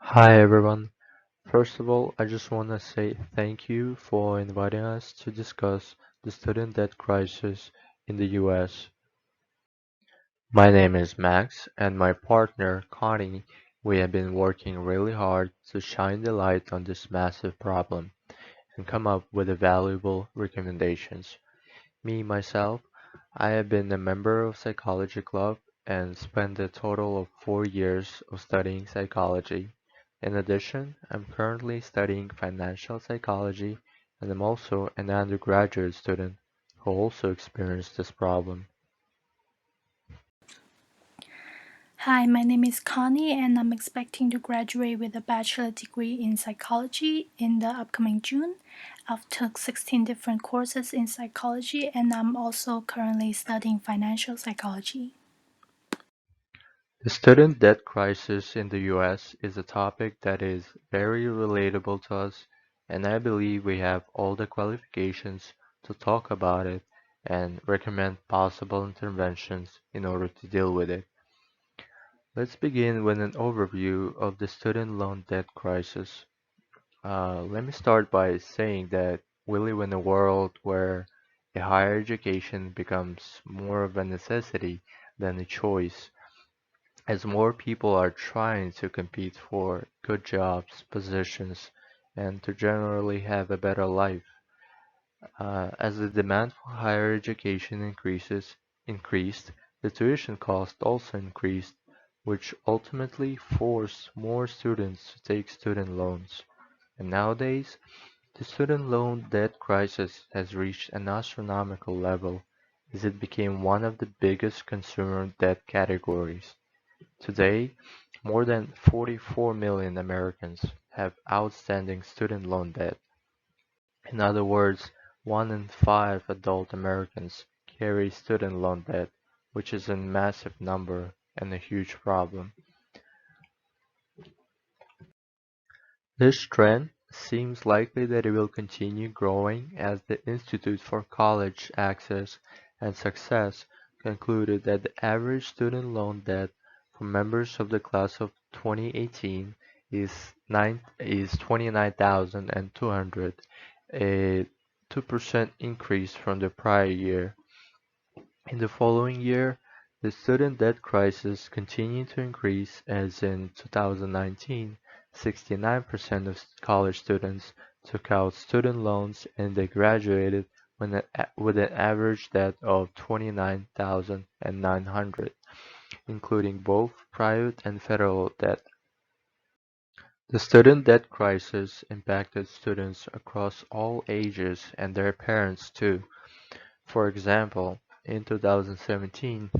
Hi everyone. First of all, I just want to say thank you for inviting us to discuss the student debt crisis in the US. My name is Max and my partner Connie. We have been working really hard to shine the light on this massive problem and come up with valuable recommendations. Me myself, I have been a member of Psychology Club and spent a total of 4 years of studying psychology. In addition, I'm currently studying financial psychology and I'm also an undergraduate student who also experienced this problem. Hi, my name is Connie, and I'm expecting to graduate with a bachelor degree in psychology in the upcoming June. I've took 16 different courses in psychology, and I'm also currently studying financial psychology. The student debt crisis in the US is a topic that is very relatable to us, and I believe we have all the qualifications to talk about it and recommend possible interventions in order to deal with it. Let's begin with an overview of the student loan debt crisis. Let me start by saying that we live in a world where a higher education becomes more of a necessity than a choice, as more people are trying to compete for good jobs, positions, and to generally have a better life. As the demand for higher education increased, the tuition cost also increased, which ultimately forced more students to take student loans. And nowadays, the student loan debt crisis has reached an astronomical level as it became one of the biggest consumer debt categories. Today, more than 44 million Americans have outstanding student loan debt. In other words, 1 in 5 adult Americans carry student loan debt, which is a massive number and a huge problem. This trend seems likely that it will continue growing as the Institute for College Access and Success concluded that the average student loan debt for members of the class of 2018 is 29,200, a 2% increase from the prior year. In the following year, the student debt crisis continued to increase as in 2019, 69% of college students took out student loans and they graduated with an average debt of 29,900, including both private and federal debt. The student debt crisis impacted students across all ages and their parents too. For example, in 2017,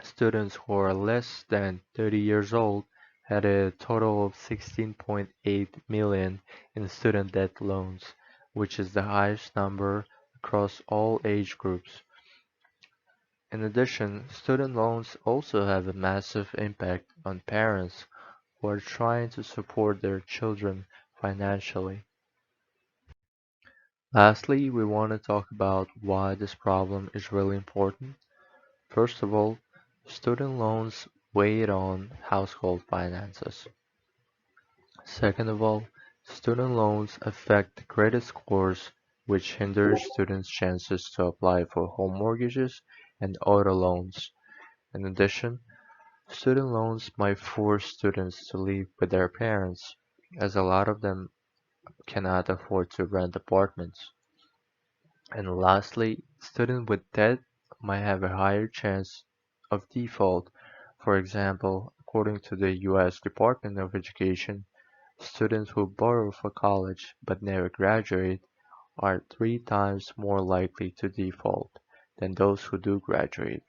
students who are less than 30 years old had a total of 16.8 million in student debt loans, which is the highest number across all age groups. In addition, student loans also have a massive impact on parents who are trying to support their children financially. Lastly, we want to talk about why this problem is really important. First of all, student loans weigh on household finances. Second of all, student loans affect credit scores, which hinders students' chances to apply for home mortgages and auto loans. In addition, student loans might force students to live with their parents, as a lot of them cannot afford to rent apartments. And lastly, students with debt might have a higher chance of default. For example, according to the US Department of Education, students who borrow for college but never graduate are 3 times more likely to default than those who do graduate.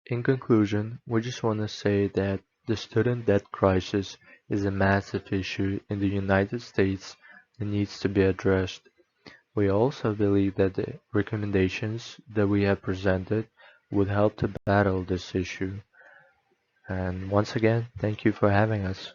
In conclusion, we just want to say that the student debt crisis is a massive issue in the United States that needs to be addressed. We also believe that the recommendations that we have presented would help to battle this issue. And once again, thank you for having us.